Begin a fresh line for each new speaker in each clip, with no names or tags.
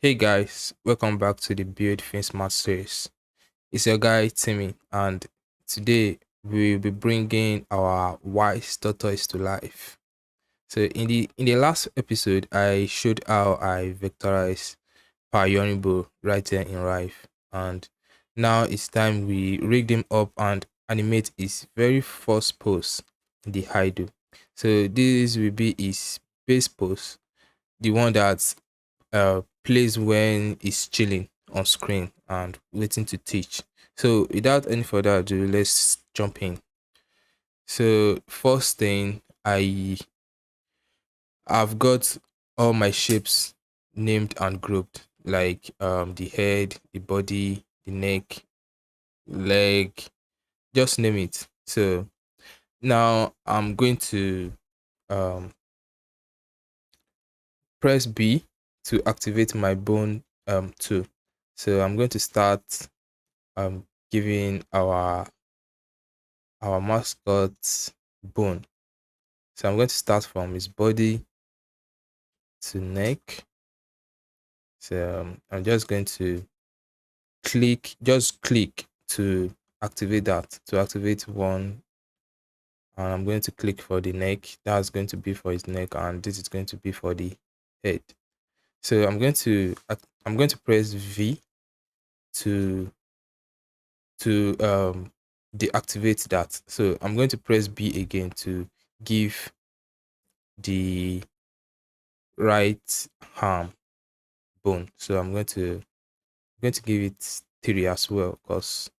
Hey guys, welcome back to the Build Finsmat series. It's your guy Timi, and today we'll be bringing our wise tortoise to life. So in the last episode, I showed how I vectorized Pa Yanribo right here in Rive, and now it's time we rig him up and animate his very first pose, the Haidu. So this will be his base pose, the one that plays when he's chilling on screen and waiting to teach. So without any further ado, let's jump in. So first thing, I've got all my shapes named and grouped, like the head, the body, the neck, leg, just name it. So now I'm going to um press B to activate my bone tool. So I'm going to start giving our mascot bone. So I'm going to start from his body to neck. So I'm just going to click to activate that, to activate one. And I'm going to click for the neck. That's going to be for his neck, and this is going to be for the head. So I'm going to press V to deactivate that. So I'm going to press B again to give the right arm bone. So I'm going to give it 3 as well, because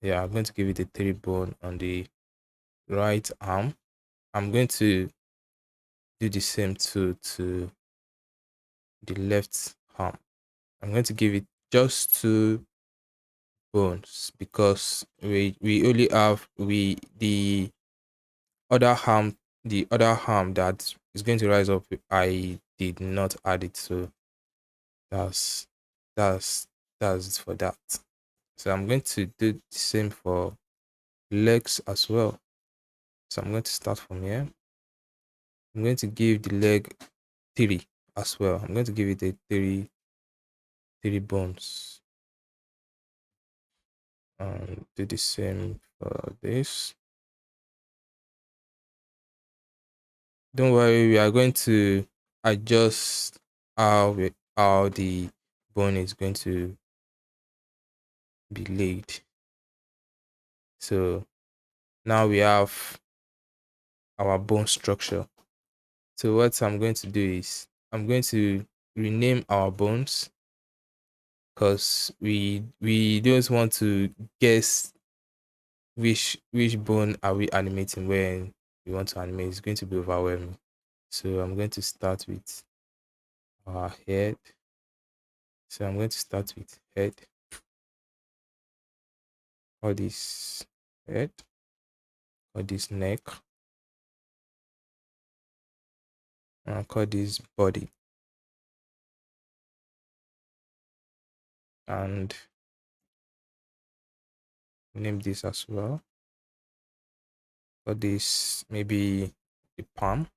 yeah, I'm going to give it a 3 bone on the right arm. I'm going to do the same to the left arm. I'm going to give it just 2 bones, because we only have we the other arm that is going to rise up, I did not add it. So that's that's that's it for that. So I'm going to do the same for legs as well. So I'm going to start from here. I'm going to give the leg 3 as well. I'm going to give it a 3 bones, and do the same for this. Don't worry, we are going to adjust how the bone is going to be laid. So now we have our bone structure. So what I'm going to do is I'm going to rename our bones, because we just want to guess which bone are we animating when we want to animate. It's going to be overwhelming. So I'm going to start with our head. So I'm going to start with head. Or this head, or this neck, and I'll call this body, and name this as well. For this, maybe the palm,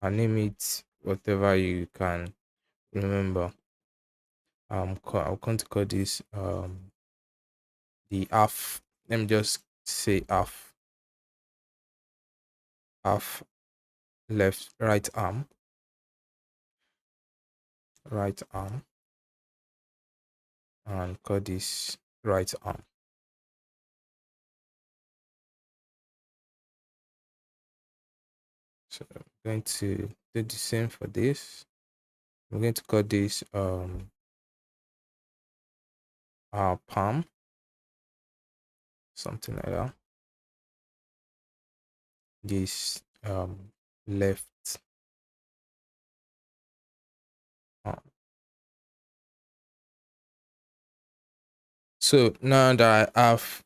and name it whatever you can remember. I'm going to call this the half. Let me just say half left right arm, and call this right arm. So I'm going to do the same for this. I'm going to call this our palm, something like that. This left arm. So now that I have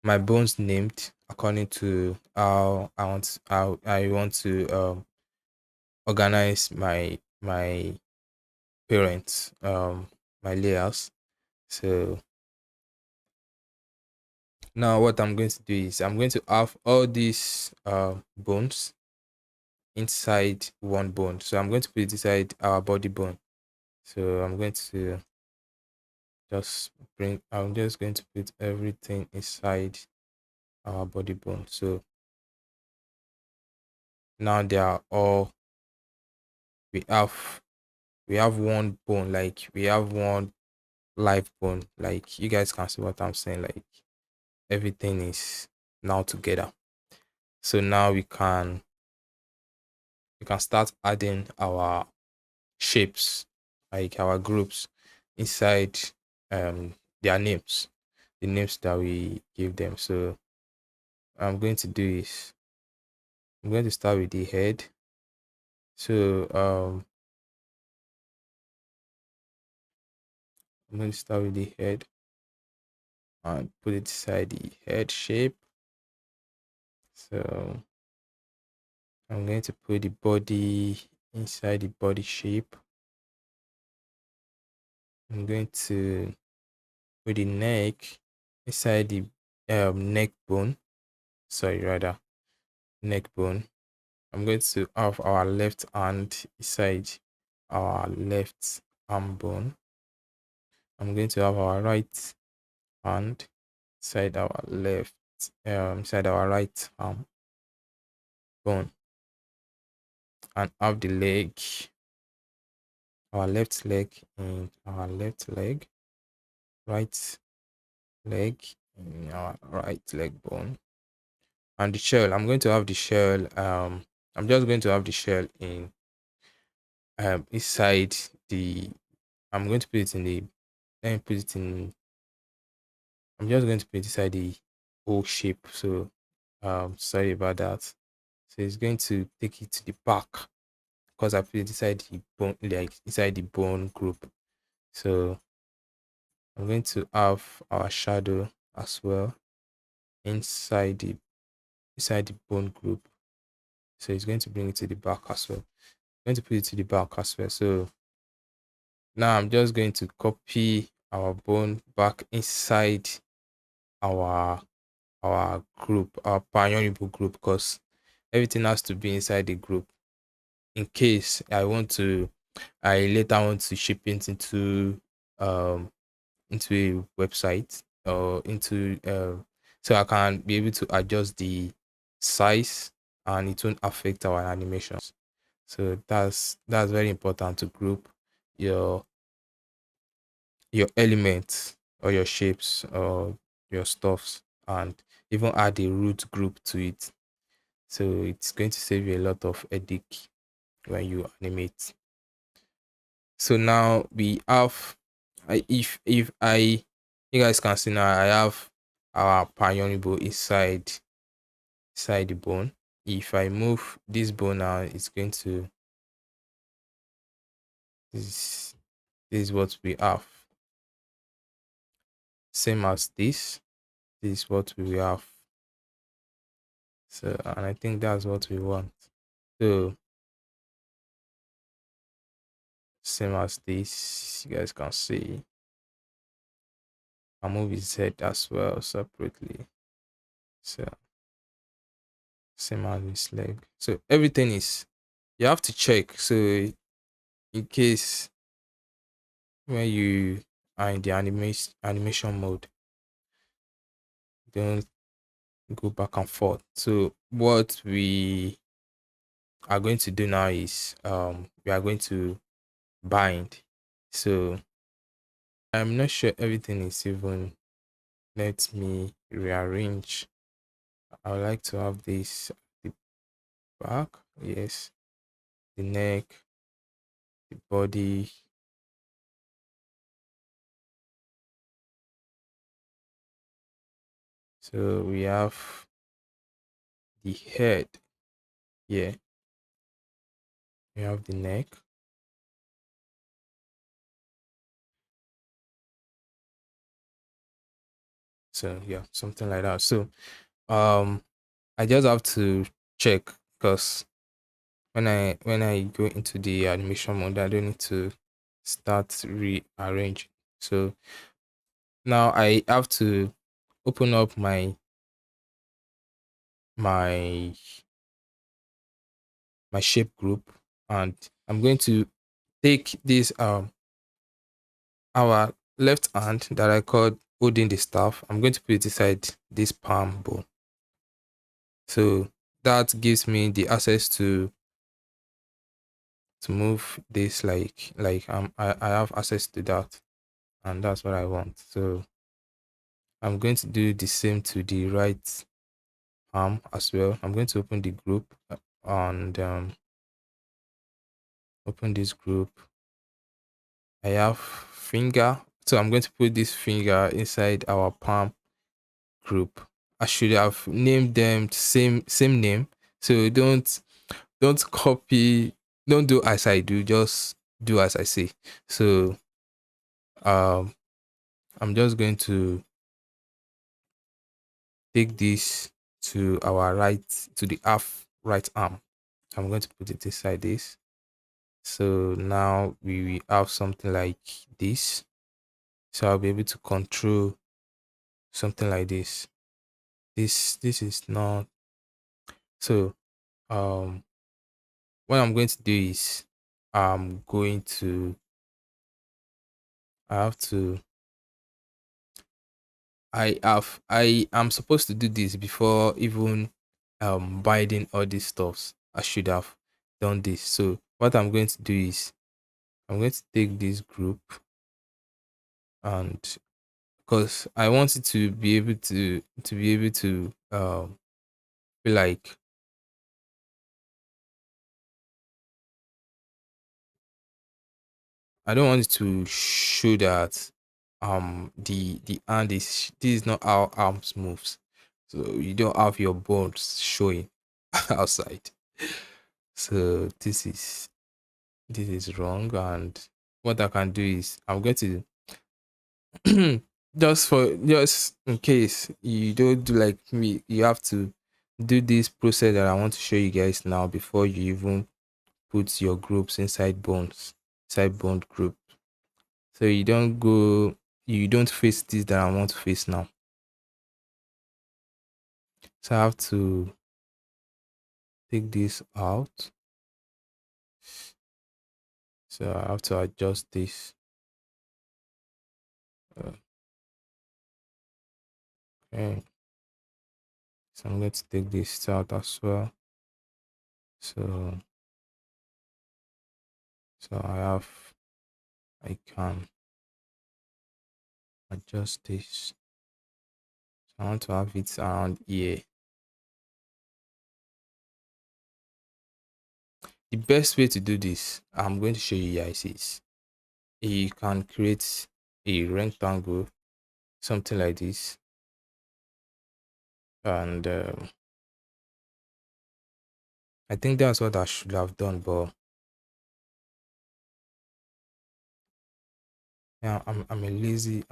my bones named according to how I want to organize my parents, my layers. So now what I'm going to do is I'm going to have all these bones inside one bone. So I'm going to put it inside our body bone. So I'm going to I'm just going to put everything inside our body bone. So now they are all, we have we have one bone, like we have one live bone. Like you guys can see what I'm saying. Like everything is now together. So now we can start adding our shapes, like our groups inside their names, the names that we give them. So I'm going to do is I'm going to start with the head. So I'm going to start with the head and put it inside the head shape. So I'm going to put the body inside the body shape. I'm going to put the neck inside the neck bone. Sorry, rather neck bone. I'm going to have our left hand inside our left arm bone. I'm going to have our right hand inside our inside our right arm bone, and have the leg, our left leg in our left leg, right leg in our right leg bone, and the shell. I'm going to have the shell. I'm just going to have the shell in inside the. I'm going to put it in the. Let me put it in. I'm just going to put it inside the whole shape. So sorry about that. So it's going to take it to the back because I put it inside the bone, like inside the bone group. So I'm going to have our shadow as well inside the bone group. So it's going to bring it to the back as well. I'm going to put it to the back as well. So now I'm just going to copy our bone back inside our group, our Pa Yanribo group, because everything has to be inside the group. In case I later want to ship it into a website or into so I can be able to adjust the size and it won't affect our animations. So that's very important to group your elements or your shapes or your stuffs, and even add a root group to it. So it's going to save you a lot of headache when you animate. So now we have, if I you guys can see now, I have our Pa Yanribo inside the bone. If I move this bone now, it's going to this this is what we have. Same as this is what we have. So, and I think that's what we want. So same as this, you guys can see. I move his head as well separately. So same as his leg. So everything is, you have to check. So in case when you are in the animation mode, don't go back and forth. So what we are going to do now is we are going to bind. So I'm not sure everything is even. Let me rearrange. I would like to have this the back, yes, the neck, the body. So we have the head, yeah, we have the neck. So yeah, something like that. So I just have to check, because when I go into the animation mode, I don't need to start rearrange. So now I have to open up my my shape group, and I'm going to take this our left hand that I called holding the staff. I'm going to put it inside this palm bone. So that gives me the access to move this I have access to that, and that's what I want. So I'm going to do the same to the right arm as well. I'm going to open the group and open this group. I have finger, so I'm going to put this finger inside our palm group. I should have named them same name. So don't copy, don't do as I do, just do as I say. So um I'm just going to take this to our right, to the half right arm. I'm going to put it inside this. So now we have something like this. So I'll be able to control something like this. This is not. So um what I'm going to do is I'm going to I have to I am supposed to do this before even binding all these stuffs. I should have done this. So what I'm going to do is I'm going to take this group, and because I want it to be able to be like, I don't want it to show that the hand is, this is not how arms moves. So you don't have your bones showing outside. So this is wrong, and what I can do is I'm going to just in case you don't do like me, you have to do this process that I want to show you guys now before you even put your groups inside bond group. So you don't face this that I want to face now. So I have to take this out. So I have to adjust this. Okay. So I'm going to take this out as well. So I can adjust this. So I want to have it around here. The best way to do this, I'm going to show you guys, is you can create a rectangle, something like this, and I think that's what I should have done, but yeah, I'm a lazy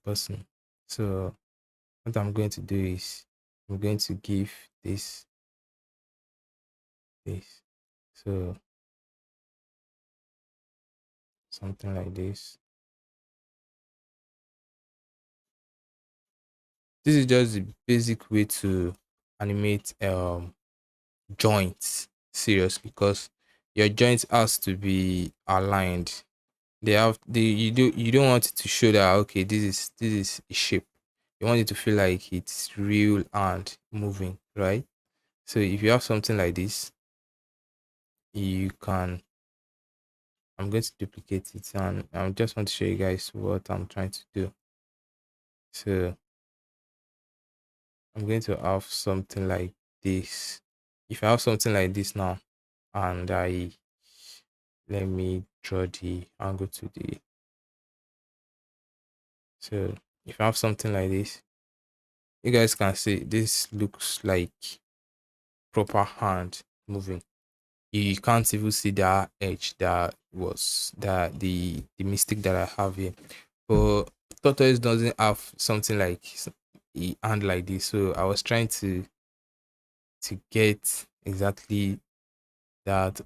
person. So what I'm going to do is I'm going to give this, so something like this. This is just the basic way to animate joints, seriously, because your joints has to be aligned. You don't want it to show that, okay, this is a shape. You want it to feel like it's real and moving, right? So if you have something like this, you can, I'm going to duplicate it, and I just want to show you guys what I'm trying to do. So I'm going to have something like this. If I have something like this now, and let me draw the angle to the, so if I have something like this, you guys can see this looks like proper hand moving. You can't even see that edge, that was that the mistake that I have here. But tortoise doesn't have something like a hand like this, so I was trying to get exactly that.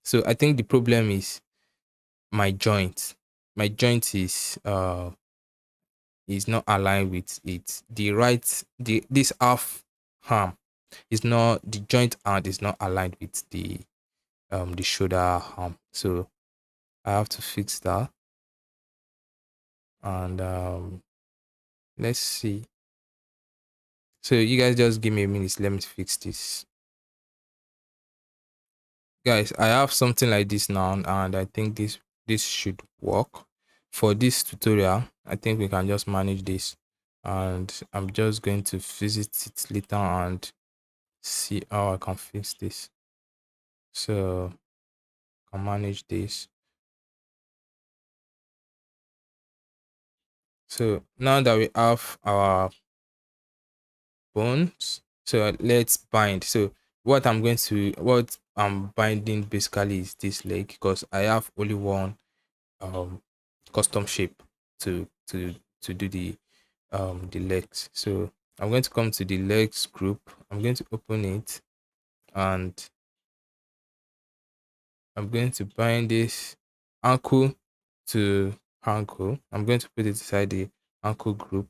So I think the problem is my joint. My joint is not aligned with it. The right, this half arm is not, the joint hand is not aligned with the shoulder arm. So I have to fix that. And let's see. So you guys just give me a minute, let me fix this. Guys, I have something like this now, and I think this should work. For this tutorial, I think we can just manage this, and I'm just going to visit it later and see how I can fix this. So I can manage this. So now that we have our bones, so let's bind. So what I'm binding basically is this leg, because I have only one custom shape to do the legs. So I'm going to come to the legs group. I'm going to open it, and I'm going to bind this ankle to ankle. I'm going to put it inside the ankle group,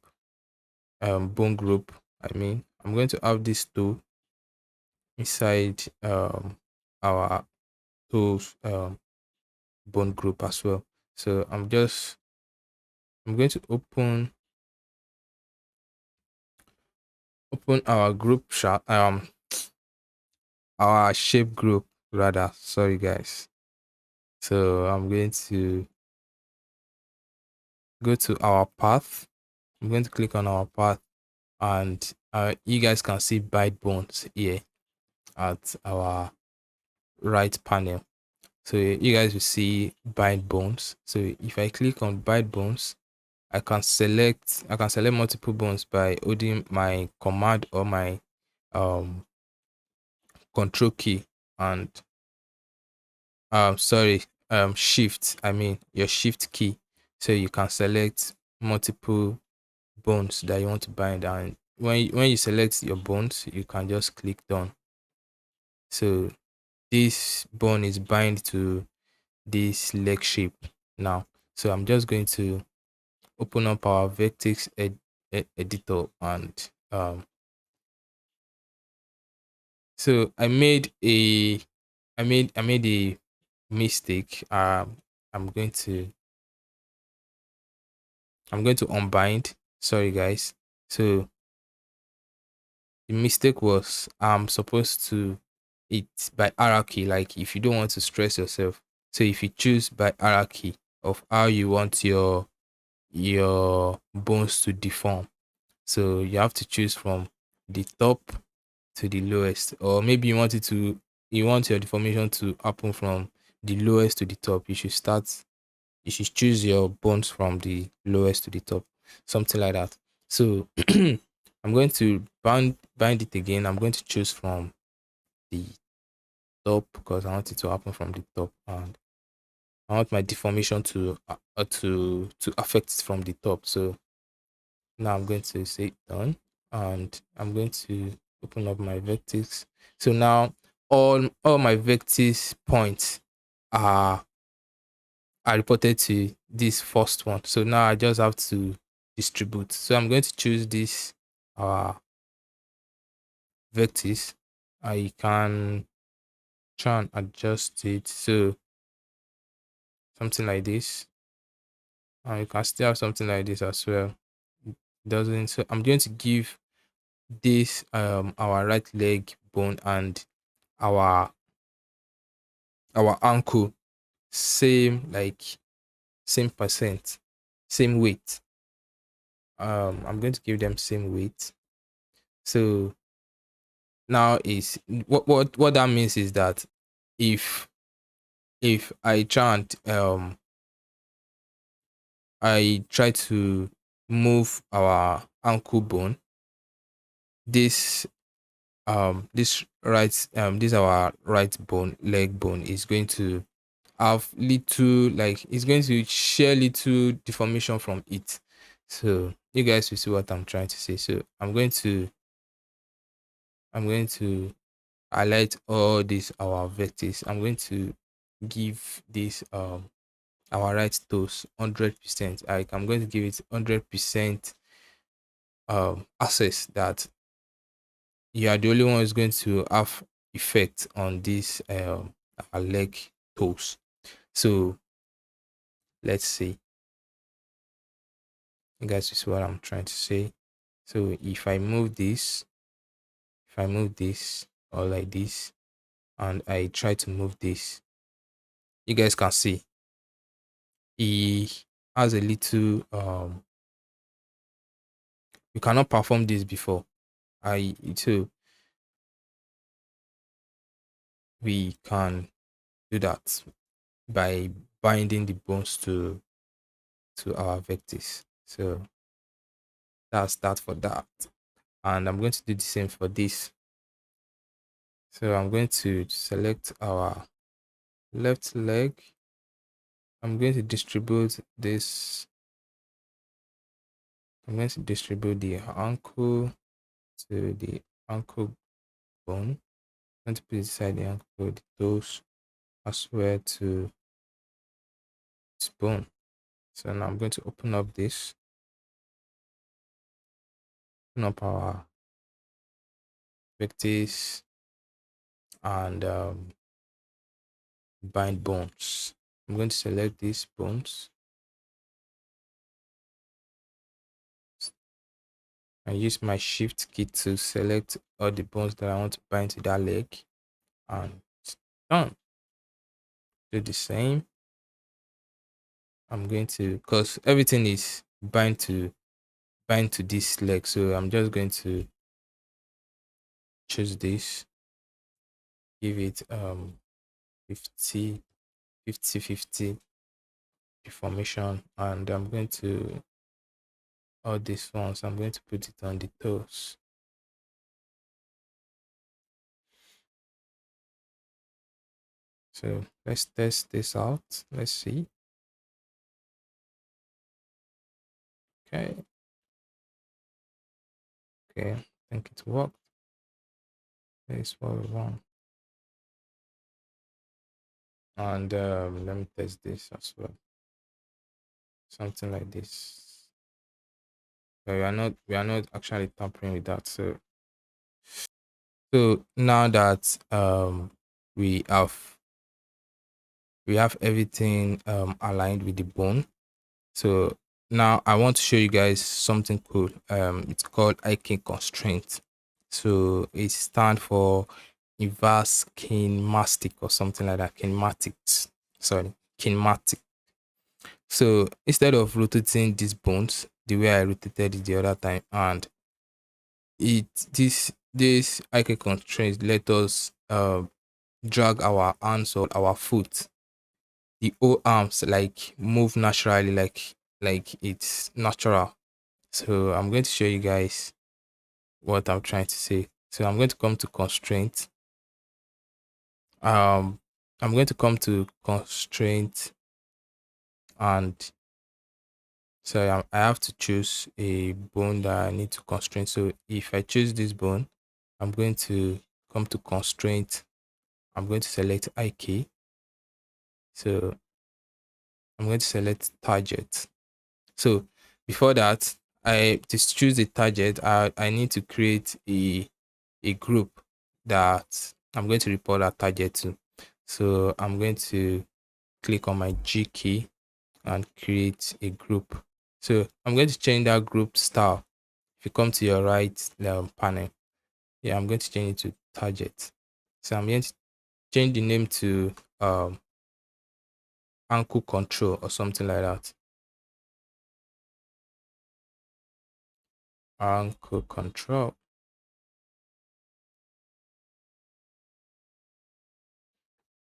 bone group. I mean, I'm going to have this toe inside our toes bone group as well. So I'm going to open our group shot our shape group rather, sorry guys. So I'm going to go to our path. I'm going to click on our path, and you guys can see bite bones here at our right panel. So you guys will see bite bones. So if I click on bite bones, I can select multiple bones by holding my command or my control key, and sorry, shift, I mean your shift key. So you can select multiple bones that you want to bind, and when you select your bones, you can just click done. So this bone is bind to this leg shape now. So I'm just going to open up our vertex editor, and so I made a mistake. I'm going to unbind. Sorry guys. So the mistake was I'm supposed to it by hierarchy. Like if you don't want to stress yourself, so if you choose by hierarchy of how you want your bones to deform, so you have to choose from the top to the lowest, or maybe you want your deformation to happen from the lowest to the top. You should choose your bones from the lowest to the top, something like that. So I'm going to bind it again. I'm going to choose from the top because I want it to happen from the top, and I want my deformation to affect it from the top. So now I'm going to say done, and I'm going to open up my vertex. So now all my vertex points are reported to this first one. So now I just have to distribute. So I'm going to choose this vertex. I can try and adjust it, so something like this, and you can still have something like this as well. It doesn't, so I'm going to give this our right leg bone and our ankle same percent, same weight. I'm going to give them same weight. So now is what that means is that if I try and I try to move our ankle bone, this this our right bone, leg bone, is going to have little, like it's going to share little deformation from it. So you guys will see what I'm trying to say. So I'm going to highlight all these our vectors. I'm going to give this our right toes 100%. I'm going to give it 100% access, that you are the only one who's going to have effect on this our leg toes. So let's see, you guys see what I'm trying to say. So if I move this or like this, and I try to move this, you guys can see he has a little you cannot perform this before. I so we can do that by binding the bones to our vectors. So that's that for that. And I'm going to do the same for this. So I'm going to select our left leg. I'm going to distribute this. I'm going to distribute the ankle to the ankle bone. I'm going to put it inside the ankle, the toes as well to this bone. So now I'm going to open up this, open up our vectors and bind bones. I'm going to select these bones and use my shift key to select all the bones that I want to bind to that leg, and it's done. Do the same. I'm going to, because everything is bind to this leg, so I'm just going to choose this, give it 50 50 50 deformation, and I'm going to all these ones, I'm going to put it on the toes. So let's test this out. Let's see. Okay. Okay. I think it worked. That's what we want. And let me test this as well. Something like this. But we are not actually tampering with that. So now that we have everything aligned with the bone. So now I want to show you guys something cool. It's called IK constraint. So it stands for inverse kinematic or something like that. Kinematics. Sorry, kinematic. So instead of rotating these bones the way I rotated it the other time, and this IK constraint let us drag our hands or our foot, the whole arms like move naturally, like it's natural. So I'm going to show you guys what I'm trying to say. So I'm going to come to constraint. I'm going to come to constraint, and so I have to choose a bone that I need to constrain. So if I choose this bone, I'm going to come to constraint. I'm going to select IK. So I'm going to select target. So before that, to choose a target, I need to create a group that I'm going to report that target to. So I'm going to click on my G key and create a group. So I'm going to change that group style. If you come to your right panel, yeah, I'm going to change it to target. So I'm going to change the name to ankle control or something like that. Ankle control.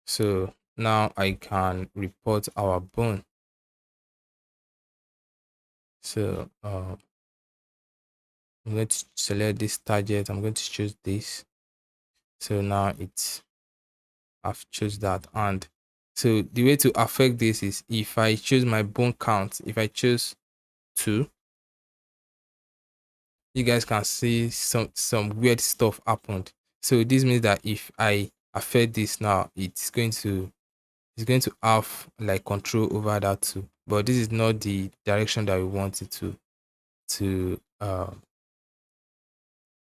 So now I can report our bone. So I'm going to select this target. I'm going to choose this. So now I've choose that. And so the way to affect this is if I choose my bone count, if I choose 2, you guys can see some weird stuff happened. So this means that if I affect this now, it's going to have like control over that too. But this is not the direction that we want it to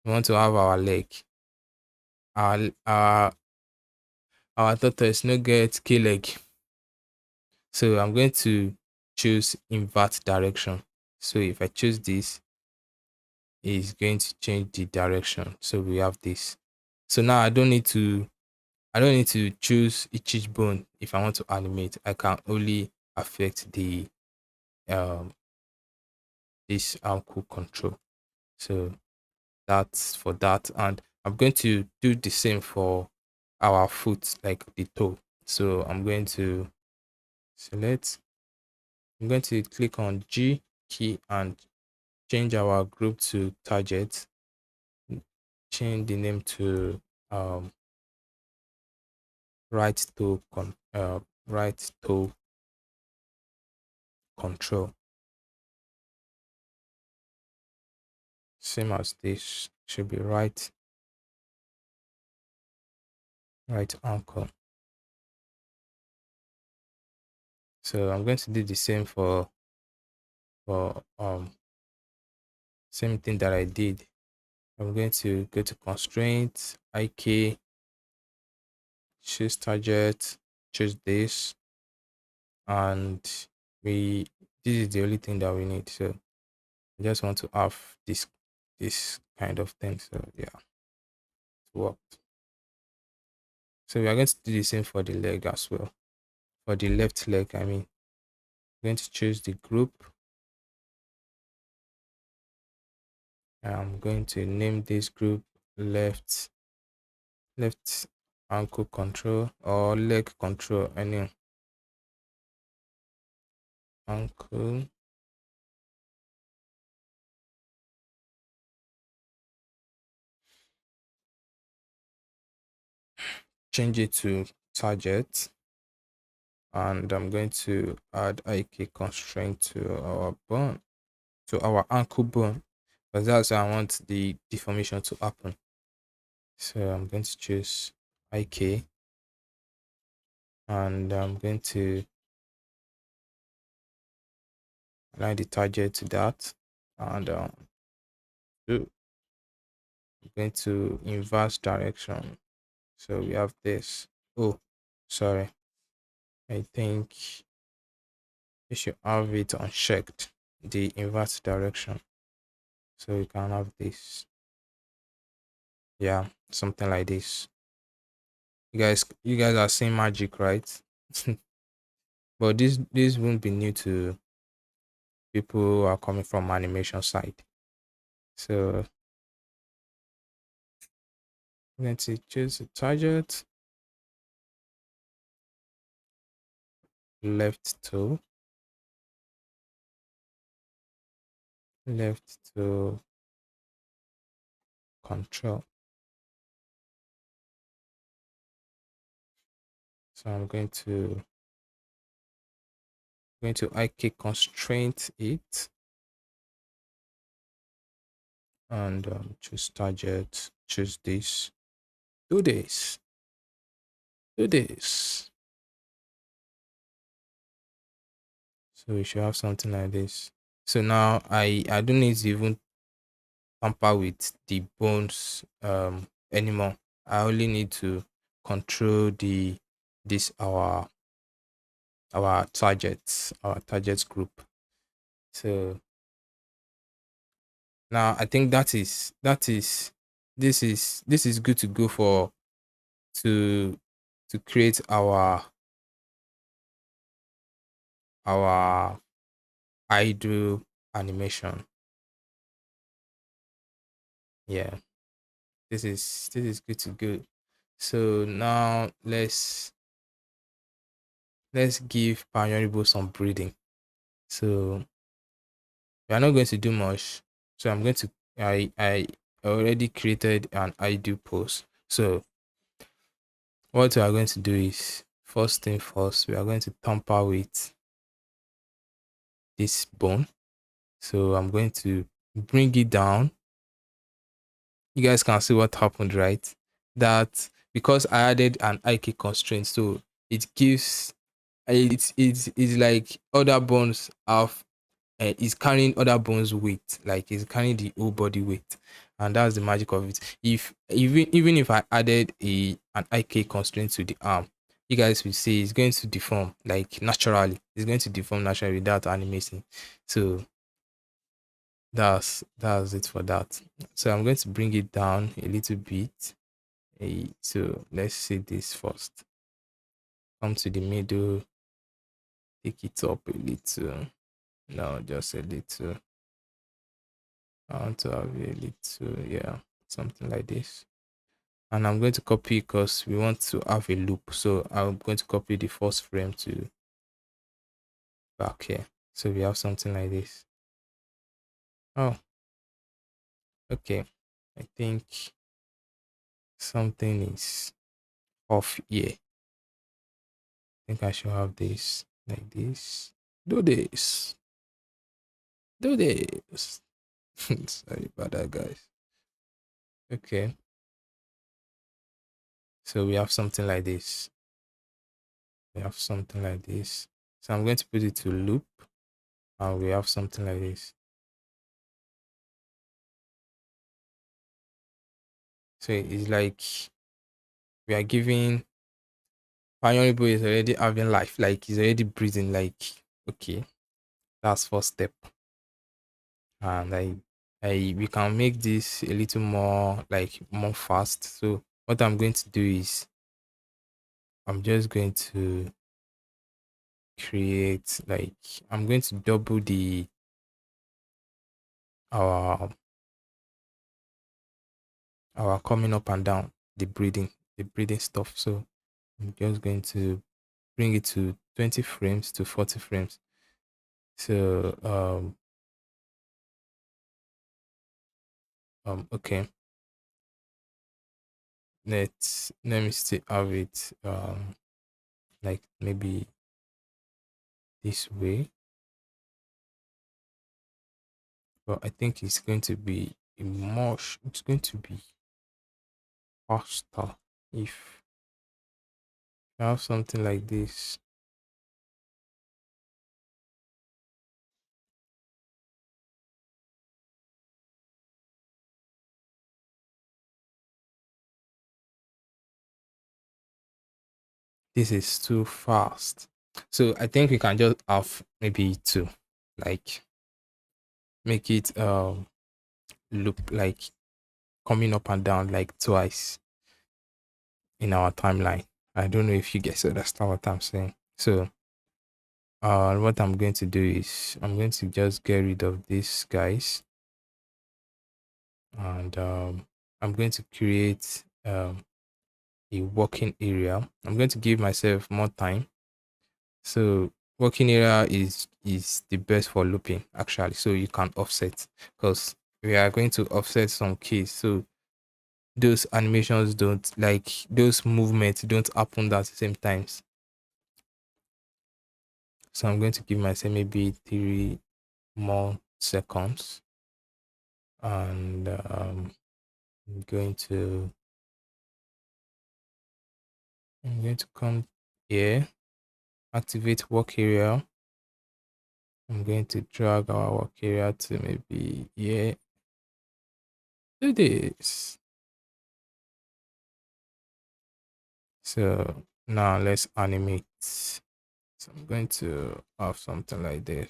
we want to have our leg, our our tortoise no get k leg. So I'm going to choose invert direction. So if I choose this, it's going to change the direction. So we have this. So now I don't need to choose each bone if I want to animate. I can only affect the um this ankle control. So that's for that. And I'm going to do the same for our foot, like the toe. So I'm going to select, I'm going to click on G key and change our group to target. Change the name to um right toe control. Same as this, should be right ankle. So I'm going to do the same for same thing that I did. I'm going to go to constraint, IK, choose target, choose this, and we this is the only thing that we need. So I just want to have this kind of thing. So yeah, it worked. So we are going to do the same for the leg as well. For the left leg, I mean, I'm going to choose the group. I'm going to name this group left ankle control or leg control, any ankle. Change it to target, and I'm going to add IK constraint to our bone, to our ankle bone, because that's how I want the deformation to happen. So I'm going to choose IK, and I'm going to align the target to that, and I'm going to inverse direction. So we have this. Oh, sorry. I think you should have it unchecked, the inverse direction. So you can have this. Yeah, something like this. You guys are seeing magic, right? But this won't be new to people who are coming from animation side. So I'm going to choose a target, left toe, left toe control. So I'm going to IK constraint it, and choose target, choose this, do this, do this. So we should have something like this. So now I don't need to even tamper with the bones anymore. I only need to control this our targets group. So now I think this is good to go for to to create our idle animation. Yeah, this is good to go. So now let's give Pa Yanribo some breathing. So we are not going to do much. So I'm going to I already created an idle pose. So what we are going to do is, first thing first, we are going to tamper with this bone. So I'm going to bring it down. You guys can see what happened, right? That because I added an IK constraint, so it gives it's like other bones have is carrying other bones weight, like it's carrying the whole body weight, and that's the magic of it. If even if I added an IK constraint to the arm, you guys will see it's going to deform like naturally. It's going to deform naturally without animating. So that's it for that. So I'm going to bring it down a little bit. So let's see this first. Come to the middle, take it up a little. No, just a little. I want to have a little, yeah, something like this. And I'm going to copy because we want to have a loop. So I'm going to copy the first frame to back here. So we have something like this. Oh, okay. I think something is off here. I think I should have this like this. Do this. Do this. Sorry about that, guys. Okay. So we have something like this. We have something like this. So I'm going to put it to loop. And we have something like this. So it's like we are giving Pa Yanribo is already having life, like he's already breathing, like okay, that's first step. And I we can make this a little more like more fast. So what I'm going to do is I'm just going to create like I'm going to double the our our coming up and down, the breathing stuff. So I'm just going to bring it to 20 frames to 40 frames. So okay, let me still have it like maybe this way, but I think it's going to be it's going to be faster if I have something like this. This is too fast, so I think we can just have maybe two, like make it loop like coming up and down like twice in our timeline. I don't know if you guys understand what I'm saying. So what I'm going to do is I'm going to just get rid of these guys, and I'm going to create a working area. I'm going to give myself more time. So working area is the best for looping actually. So you can offset because we are going to offset some keys. So those animations don't like those movements don't happen at the same times. So I'm going to give myself maybe 3 more seconds, and I'm going to come here, activate work area. I'm going to drag our work area to maybe here. Do this. So now let's animate. So I'm going to have something like this.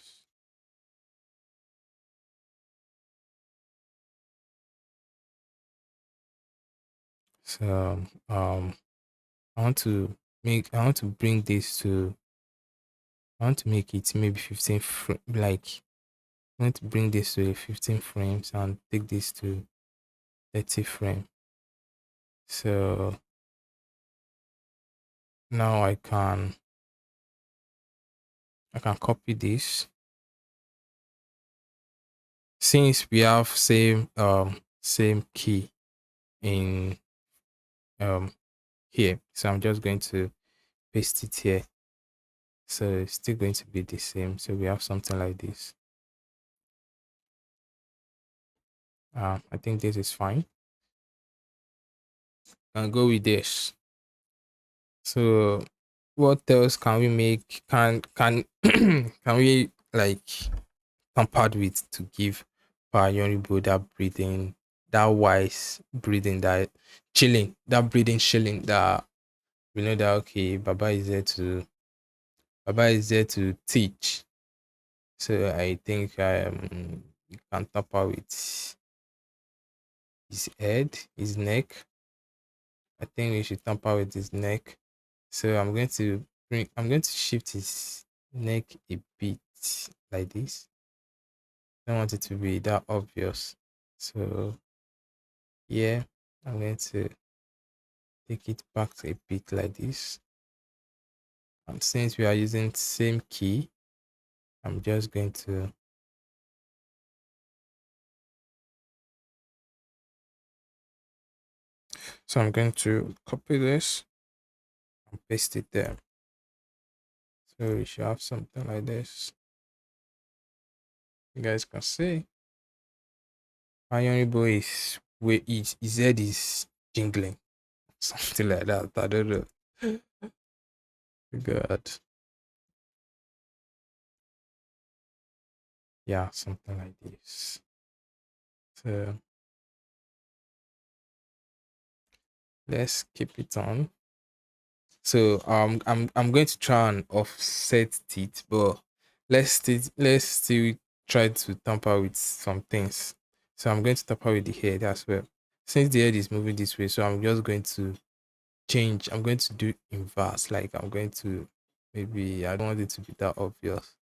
So I want to bring this to I want to make it maybe 15 like I want to bring this to 15 frames and take this to 30 frame. So now I can copy this. Since we have same key in here, so I'm just going to paste it here. So it's still going to be the same. So we have something like this. I think this is fine. I'll go with this. So what else can we make? Can can we like tampered with to give Pa Yanribo that breathing, that wise breathing, that chilling, that breathing chilling, that we know that okay, Baba is there to teach. So I think you can tamper with his head, his neck. I think we should tamper with his neck. So I'm going to shift his neck a bit like this. I don't want it to be that obvious. So yeah, I'm going to take it back a bit like this. And since we are using same key, I'm just going to so I'm going to copy this and paste it there. So we should have something like this. You guys can see Pa Yanribo is where his head is jingling. Something like that. I don't know. God. Yeah, something like this. So let's keep it on. So I'm going to try and offset it, but let's still try to tamper with some things. So I'm going to tamper with the head as well. Since the head is moving this way, so I'm just going to change. I'm going to do inverse. Like I'm going to maybe I don't want it to be that obvious.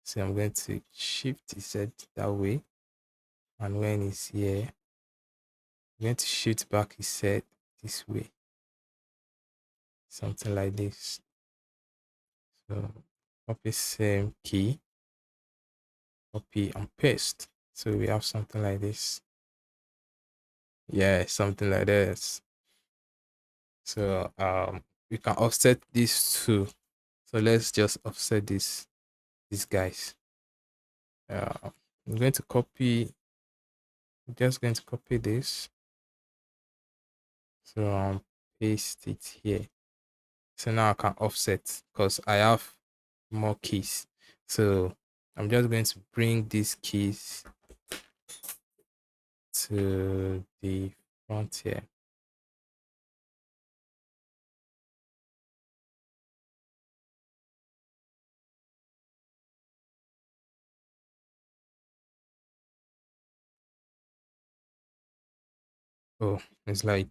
So I'm going to shift his head that way. And when he's here, I'm going to shift back his head this way. Something like this. So copy same key, copy and paste. So we have something like this. Yeah, something like this. So we can offset these two. So let's just offset these guys. I'm going to copy, just going to copy this. So paste it here. So now I can offset because I have more keys. So I'm just going to bring these keys to the front here. Oh, it's like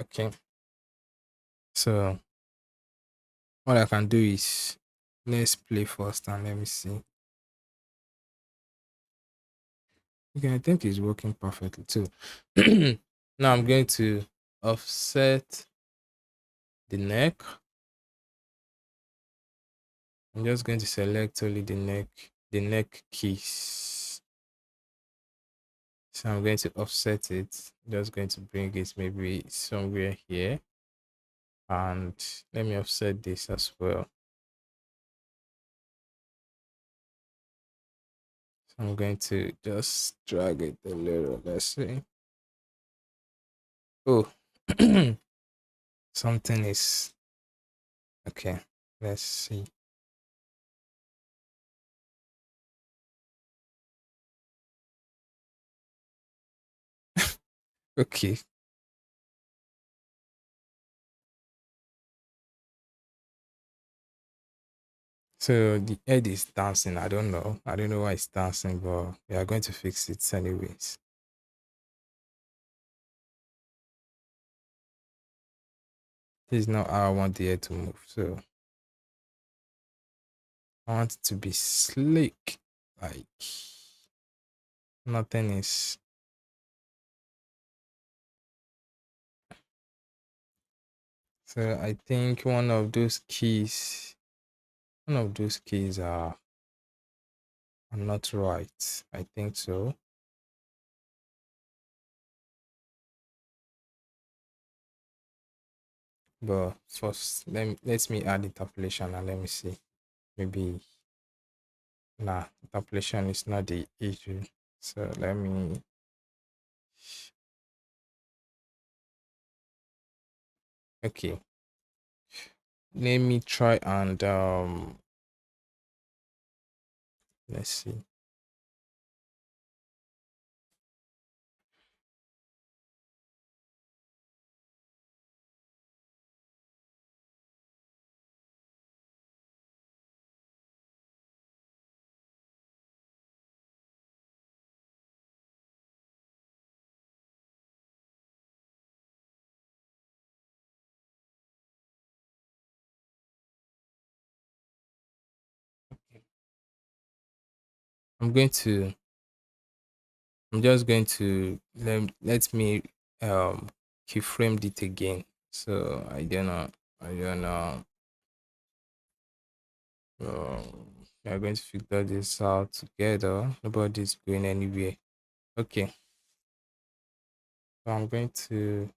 okay. So what I can do is let's play first and let me see. Okay, I think it's working perfectly too. Now I'm going to offset the neck. I'm just going to select only the neck keys. So I'm going to offset it. Just going to bring it maybe somewhere here. And let me offset this as well. So I'm going to just drag it a little. Let's see. Oh, something is okay. Let's see. Okay. So the head is dancing. I don't know. I don't know why it's dancing, but we are going to fix it anyways. This is not how I want the head to move. So I want it to be slick. Like nothing is so I think one of those keys are not right. I think so. But first let me add interpolation and let me see. Maybe nah, interpolation is not the issue. So let me okay. Let me try and let's see. I'm going to I'm just going to let me keyframe it again. So I don't know. We are going to figure this out together. Nobody's going anywhere. Okay. So I'm going to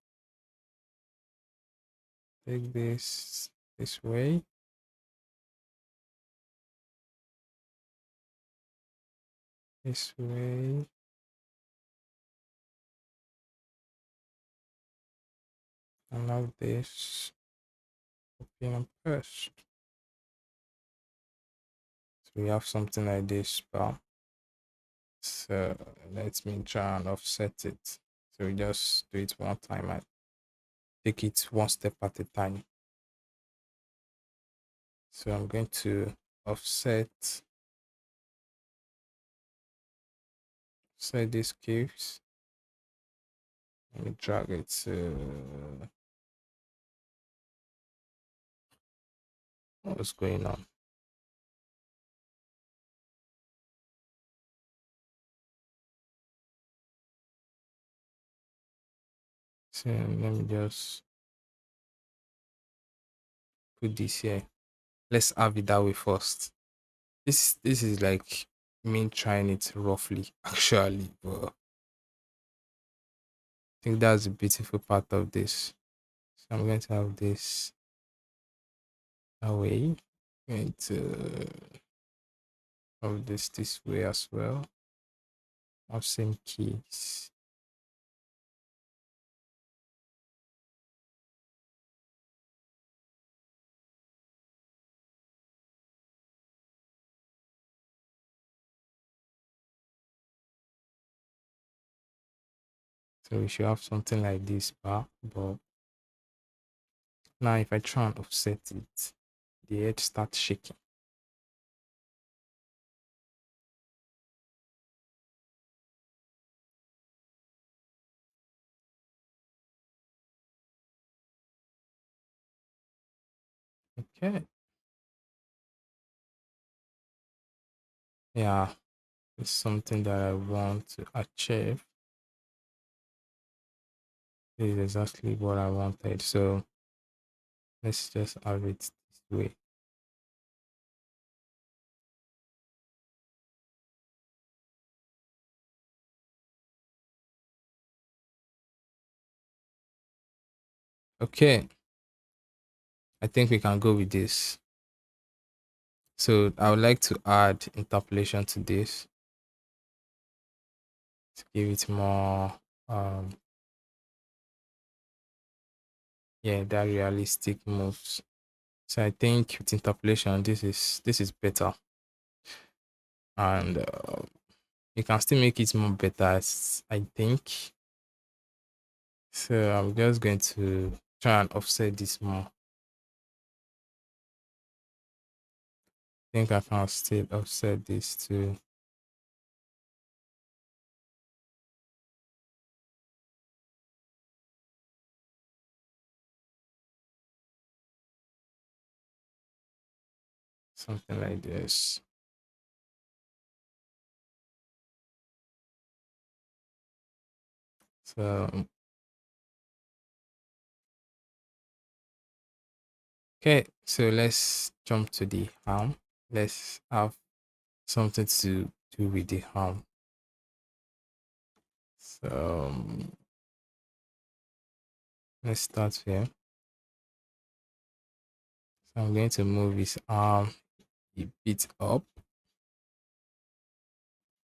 take this way. This way. And now this copy and paste. So we have something like this, but so let me try and offset it. So we just do it one time and take it one step at a time. So I'm going to offset these caves. Let me drag it to what's going on. So let me just put this here. Let's have it that way first. This is like me trying it roughly actually, but I think that's the beautiful part of this. So I'm going to have this away. Going to have this way as well. Have same keys. So we should have something like this bar, but now if I try and offset it, the edge starts shaking. Okay. Yeah, it's something that I want to achieve. This is exactly what I wanted. So let's just have it this way. Okay, I think we can go with this. So I would like to add interpolation to this to give it more um yeah, that realistic moves. So I think with interpolation this is better, and you can still make it more better I think. So I'm just going to try and offset this more. I think I can still offset this to something like this. So okay, so let's jump to the arm. Let's have something to do with the arm. So let's start here. So I'm going to move his arm a bit up,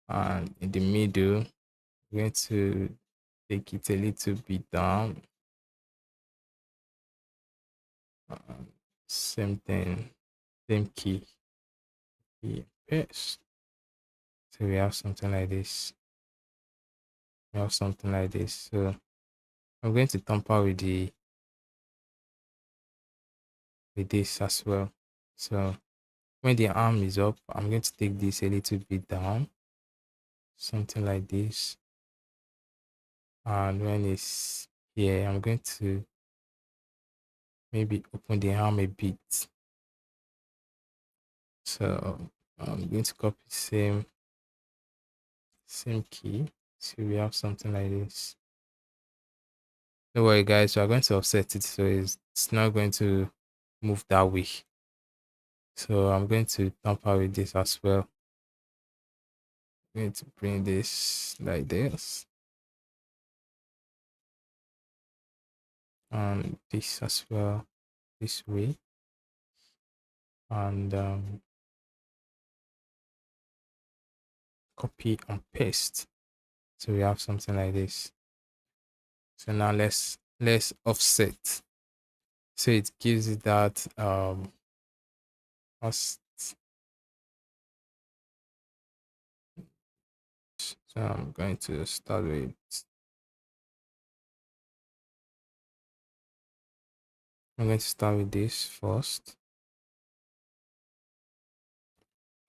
and in the middle, I'm going to take it a little bit down. Same thing, same key, paste. So we have something like this. We have something like this. So I'm going to tamper with this as well. So when the arm is up, I'm going to take this a little bit down, something like this. And when it's here, I'm going to maybe open the arm a bit. So I'm going to copy same same key. So we have something like this. Don't worry, guys. We are going to offset it, so it's not going to move that way. So I'm going to tamper with this as well. I'm going to bring this like this, and this as well, this way, and copy and paste. So we have something like this. So now let's offset. So it gives it that us. So I'm going to start with, I'm going to start with this first.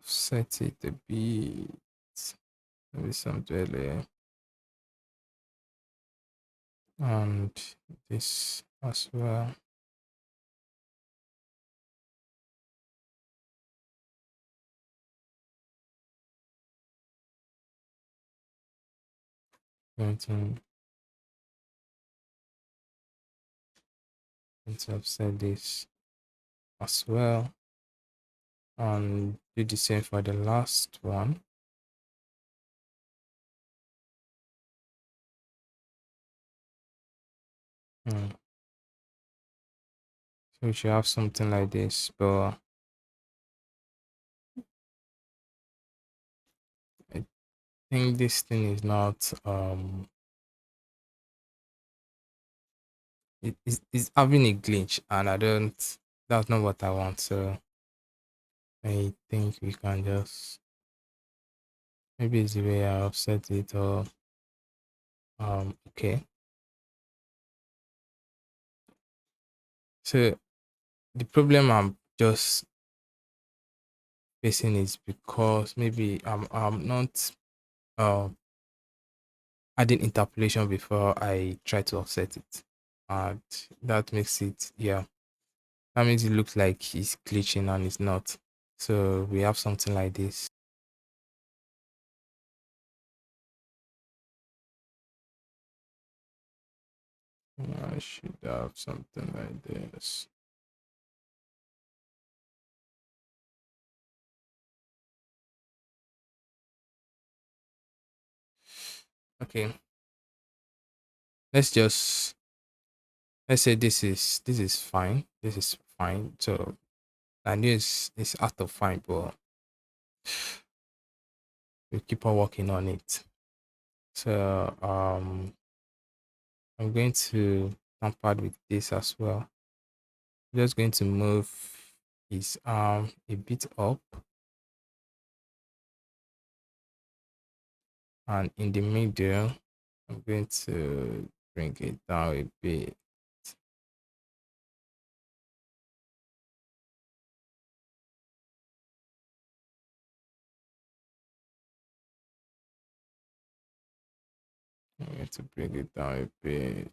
Set it a bit, maybe some earlier, and this as well. Going to offset this as well, and do the same for the last one. So we should have something like this, but I think this thing is not it's having a glitch, and I don't, that's not what I want. So I think we can just, maybe it's the way I offset it, or okay. So the problem I'm just facing is because maybe I'm not um adding interpolation before I try to offset it, and that makes it, yeah, that means it looks like it's glitching and it's not. So we have something like this. I should have something like this. Okay, let's just, let's say this is fine. This is fine. So I knew it's out of fine, but we keep on working on it. So I'm going to tamper with this as well. I'm just going to move his arm a bit up, and in the middle I'm going to bring it down a bit. I'm going to bring it down a bit.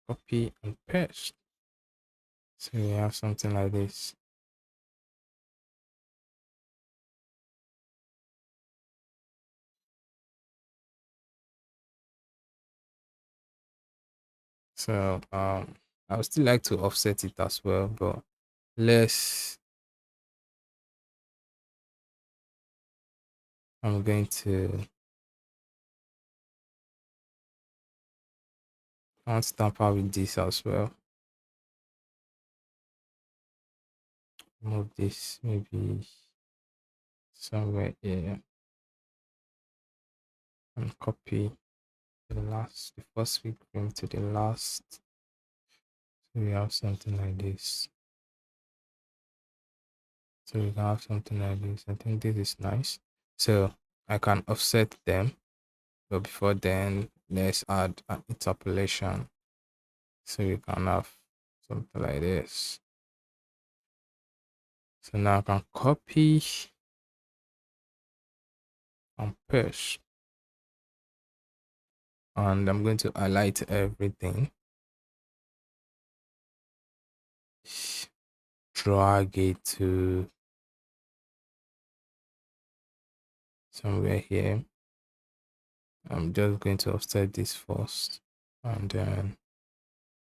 Copy and paste. So we have something like this. So I would still like to offset it as well, but let's, I'm going to, I'll tamper with this as well. Move this maybe somewhere here, and copy the first week bring to the last. So we have something like this. So we can have something like this. I think this is nice. So I can offset them, but before then, let's add an interpolation. So we can have something like this. So now I can copy and paste, and I'm going to highlight everything. drag it to somewhere here. I'm just going to offset this first and then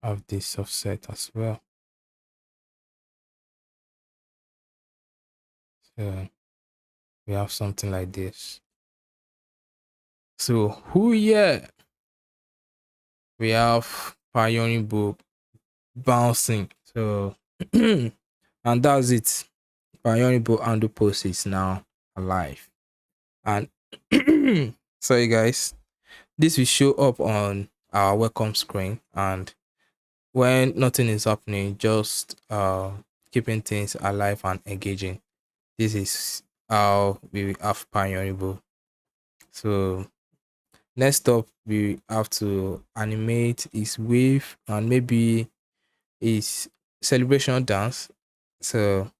have this offset as well. So we have something like this. So who here? We have Pa Yanribo bouncing. So and that's it. Pa Yanribo and the post is now alive. And sorry guys, this will show up on our welcome screen, and when nothing is happening, just keeping things alive and engaging. This is how we have Pa Yanribo. So next up, we have to animate his wave and maybe his celebration dance. So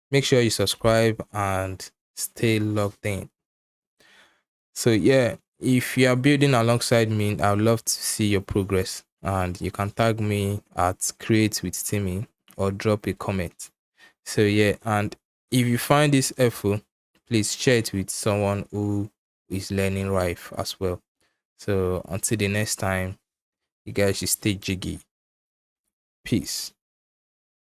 make sure you subscribe and stay logged in. So yeah, if you are building alongside me, I would love to see your progress, and you can tag me at create with Timi or drop a comment. So yeah, and if you find this helpful, please share it with someone who is learning Rive as well. So until the next time, you guys should stay jiggy. Peace.